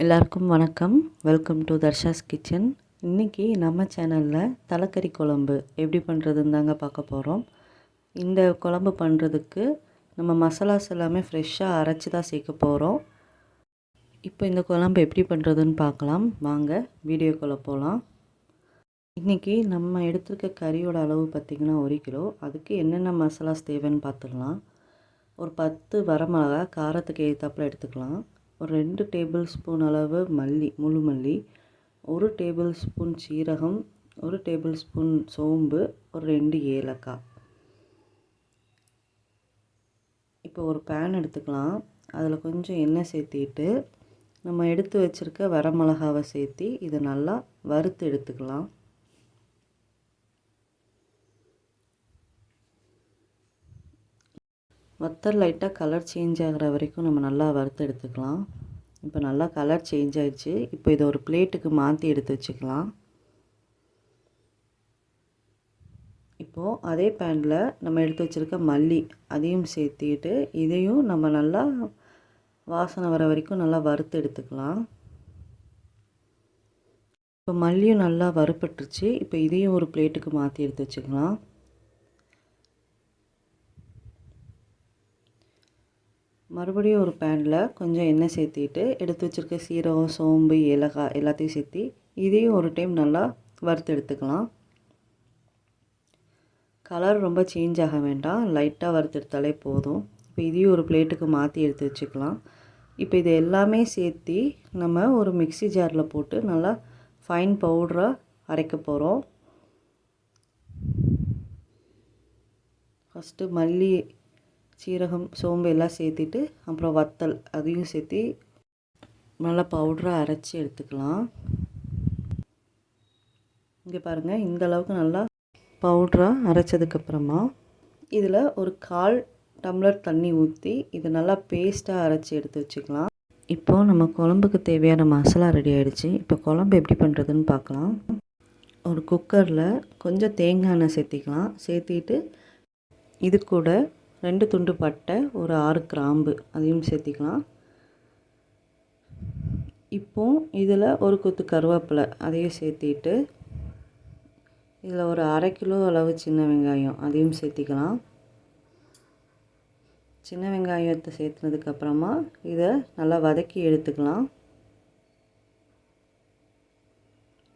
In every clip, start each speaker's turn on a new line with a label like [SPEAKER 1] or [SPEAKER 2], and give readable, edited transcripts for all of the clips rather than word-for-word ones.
[SPEAKER 1] எல்லாருக்கும் வணக்கம். Welcome to Dharsha's kitchen. இன்றைக்கி நம்ம சேனலில் தலக்கறி குழம்பு எப்படி பண்ணுறதுன்னு தாங்க பார்க்க போகிறோம். இந்த குழம்பு பண்ணுறதுக்கு நம்ம மசாலாஸ் எல்லாமே ஃப்ரெஷ்ஷாக அரைச்சி தான் சேர்க்க போகிறோம். இப்போ இந்த குழம்பு எப்படி பண்ணுறதுன்னு பார்க்கலாம். வாங்க வீடியோக்குள்ளே போகலாம். இன்றைக்கி நம்ம எடுத்துருக்க கறியோட அளவு பார்த்திங்கன்னா 1 கிலோ. அதுக்கு என்னென்ன மசாலாஸ் தேவைன்னு பார்த்துக்கலாம். ஒரு 10 வரமிளகா காரத்துக்கு ஏற்றாப்புல எடுத்துக்கலாம். ஒரு 2 டேபிள் ஸ்பூன் அளவு மல்லி, முழு மல்லி, 1 டேபிள் ஸ்பூன் சீரகம், 1 டேபிள் ஸ்பூன் சோம்பு, ஒரு 2 ஏலக்காய். இப்போ ஒரு பேன் எடுத்துக்கலாம். அதில் கொஞ்சம் எண்ணெய் சேர்த்திட்டு நம்ம எடுத்து வச்சுருக்க வரமிளகாவை சேர்த்தி இதை நல்லா வறுத்து எடுத்துக்கலாம். வத்தல் லைட்டாக கலர் சேஞ்ச் ஆகிற வரைக்கும் நம்ம நல்லா வறுத்து எடுத்துக்கலாம். இப்போ நல்லா கலர் சேஞ்ச் ஆகிடுச்சு. இப்போ இதை ஒரு பிளேட்டுக்கு மாற்றி எடுத்து வச்சுக்கலாம். இப்போது அதே பேனில் நம்ம எடுத்து வச்சுருக்க மல்லி அதையும் சேர்த்திட்டு இதையும் நம்ம நல்லா வாசனை வர வரைக்கும் நல்லா வறுத்து எடுத்துக்கலாம். இப்போ மல்லியும் நல்லா வறுப்பட்டுருச்சு. இப்போ இதையும் ஒரு பிளேட்டுக்கு மாற்றி எடுத்து வச்சுக்கலாம். மறுபடியும் ஒரு பேனில் கொஞ்சம் எண்ணெய் சேர்த்திட்டு எடுத்து வச்சுருக்க சீரகம், சோம்பு, ஏலக்காய் எல்லாத்தையும் சேர்த்தி இதையும் ஒரு டைம் நல்லா வறுத்து எடுத்துக்கலாம். கலர் ரொம்ப சேஞ்ச் ஆக வேண்டாம், லைட்டாக வறுத்து எடுத்தாலே போதும். இப்போ இதையும் ஒரு பிளேட்டுக்கு மாற்றி எடுத்து வச்சுக்கலாம். இப்போ இது எல்லாமே சேர்த்தி நம்ம ஒரு மிக்ஸி ஜாரில் போட்டு நல்லா ஃபைன் பவுடராக அரைக்க போகிறோம். ஃபஸ்ட்டு மல்லி, சீரகம், சோம்பு எல்லாம் சேர்த்திட்டு அப்புறம் வத்தல் அதையும் சேர்த்தி நல்லா பவுடராக அரைச்சி எடுத்துக்கலாம். இங்கே பாருங்கள், இந்த அளவுக்கு நல்லா பவுடராக அரைச்சதுக்கப்புறமா இதில் ஒரு 1/4 டம்ளர் தண்ணி ஊற்றி இதை நல்லா பேஸ்ட்டாக அரைச்சி எடுத்து வச்சுக்கலாம். இப்போது நம்ம குழம்புக்கு தேவையான மசாலா ரெடி ஆகிடுச்சு. இப்போ குழம்பு எப்படி பண்ணுறதுன்னு பார்க்கலாம். ஒரு குக்கரில் கொஞ்சம் தேங்காய் எண்ணெய் சேர்த்திக்கலாம். சேர்த்திட்டு இது கூட 2 துண்டு பட்டை, ஒரு 6 கிராம்பு அதையும் சேர்த்திக்கலாம். இப்போது இதில் ஒரு கொத்து கருவேப்பிலை அதையும் சேர்த்திட்டு இதில் ஒரு 1/2 கிலோ அளவு சின்ன வெங்காயம் அதையும் சேர்த்திக்கலாம். சின்ன வெங்காயத்தை சேர்த்துனதுக்கப்புறமா இதை நல்லா வதக்கி எடுத்துக்கலாம்.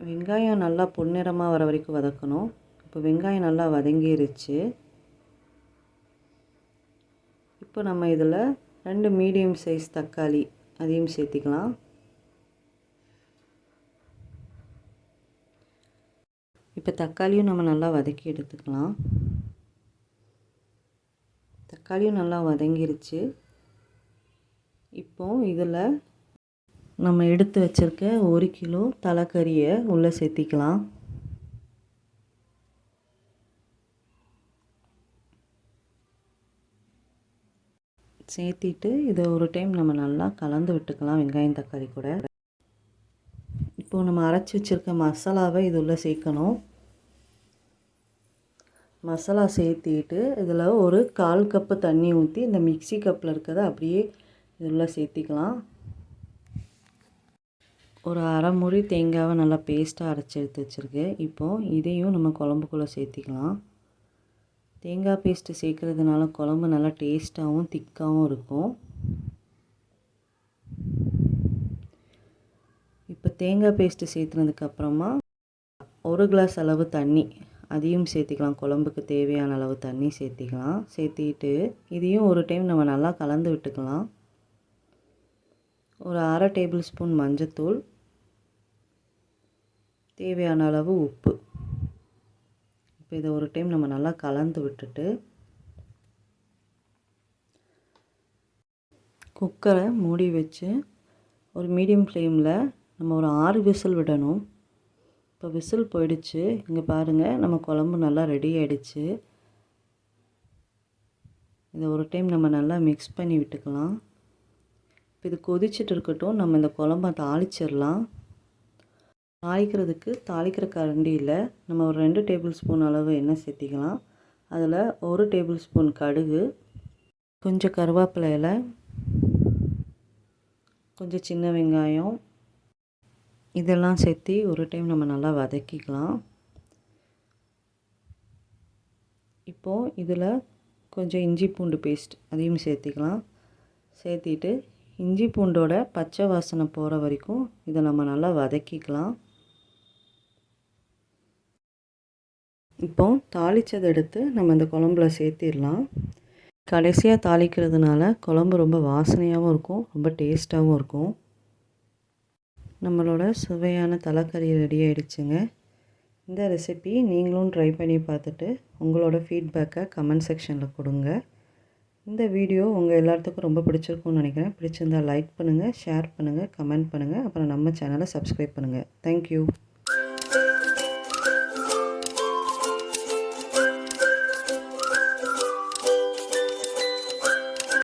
[SPEAKER 1] வெங்காயம் நல்லா பொன்னிறமாக வர வரைக்கும் வதக்கணும். இப்போ வெங்காயம் நல்லா வதங்கிருச்சு. இப்போ நம்ம இதில் 2 மீடியம் சைஸ் தக்காளி அதையும் சேர்த்திக்கலாம். இப்போ தக்காளியும் நம்ம நல்லா வதக்கி எடுத்துக்கலாம். தக்காளியும் நல்லா வதங்கிருச்சு. இப்போது இதில் நம்ம எடுத்து வச்சுருக்க 1 கிலோ தலக்கறியை உள்ளே சேர்த்திக்கலாம். சேர்த்திட்டு இதை ஒரு டைம் நம்ம நல்லா கலந்து விட்டுக்கலாம் வெங்காயம் தக்காளி கூட. இப்போது நம்ம அரைச்சி வச்சுருக்க மசாலாவை இது உள்ளே சேர்க்கணும். மசாலா சேர்த்திட்டு இதில் ஒரு 1/4 கப்பு தண்ணி ஊற்றி இந்த மிக்ஸி கப்பில் இருக்கிறத அப்படியே இது உள்ளே சேர்த்திக்கலாம். ஒரு 1/2 மூடி தேங்காவை நல்லா பேஸ்ட்டாக அரைச்சி எடுத்து வச்சுருக்கேன். இப்போது இதையும் நம்ம குழம்புக்குள்ளே சேர்த்திக்கலாம். தேங்காய் பேஸ்ட்டு சேர்க்குறதுனால குழம்பு நல்லா டேஸ்ட்டாகவும் திக்காகவும் இருக்கும். இப்போ தேங்காய் பேஸ்ட்டு சேர்த்துனதுக்கப்புறமா 1 கிளாஸ் அளவு தண்ணி அதையும் சேர்த்திக்கலாம். குழம்புக்கு தேவையான அளவு தண்ணி சேர்த்திக்கலாம். சேர்த்திட்டு இதையும் ஒரு டைம் நம்ம நல்லா கலந்து விட்டுக்கலாம். ஒரு 1/2 டேபிள் ஸ்பூன் மஞ்சத்தூள், தேவையான அளவு உப்பு. இப்போ இதை ஒரு டைம் நம்ம நல்லா கலந்து விட்டுட்டு குக்கரை மூடி வச்சு ஒரு மீடியம் ஃப்ளேமில் நம்ம ஒரு 6 விசில் விடணும். இப்போ விசில் போயிடுச்சு. இங்கே பாருங்கள், நம்ம குழம்பு நல்லா ரெடி ஆகிடுச்சு. இதை ஒரு டைம் நம்ம நல்லா மிக்ஸ் பண்ணி விட்டுக்கலாம். இப்போ இது கொதிச்சுட்டு இருக்கட்டும். நம்ம இந்த குழம்பை தாளிச்சிடலாம். தாளிக்கிறதுக்கு தாளிக்கிற கரண்டியில் நம்ம ஒரு 2 டேபிள் ஸ்பூன் அளவு எண்ணெய் சேர்த்திக்கலாம். அதில் 1 டேபிள் ஸ்பூன் கடுகு, கொஞ்சம் கருவேப்பிலை இலை, கொஞ்சம் சின்ன வெங்காயம், இதெல்லாம் சேர்த்து ஒரு டைம் நம்ம நல்லா வதக்கிக்கலாம். இப்போது இதில் கொஞ்சம் இஞ்சி பூண்டு பேஸ்ட் அதையும் சேர்த்திக்கலாம். சேர்த்திட்டு இஞ்சி பூண்டோட பச்சை வாசனை போகிற வரைக்கும் இதை நம்ம நல்லா வதக்கிக்கலாம். இப்போது தாளித்ததை எடுத்து நம்ம இந்த குழம்புல சேர்த்திடலாம். கடைசியாக தாளிக்கிறதுனால குழம்பு ரொம்ப வாசனையாகவும் இருக்கும், ரொம்ப டேஸ்ட்டாகவும் இருக்கும். நம்மளோட சுவையான தலக்கறி ரெடி ஆகிடுச்சுங்க. இந்த ரெசிபி நீங்களும் ட்ரை பண்ணி பார்த்துட்டு உங்களோட ஃபீட்பேக்கை கமெண்ட் செக்ஷனில் கொடுங்க. இந்த வீடியோ உங்கள் எல்லாத்துக்கும் ரொம்ப பிடிச்சிருக்கும்னு நினைக்கிறேன். பிடிச்சிருந்தால் லைக் பண்ணுங்கள், ஷேர் பண்ணுங்கள், கமெண்ட் பண்ணுங்கள். அப்புறம் நம்ம சேனலை சப்ஸ்கிரைப் பண்ணுங்கள். தேங்க்யூ.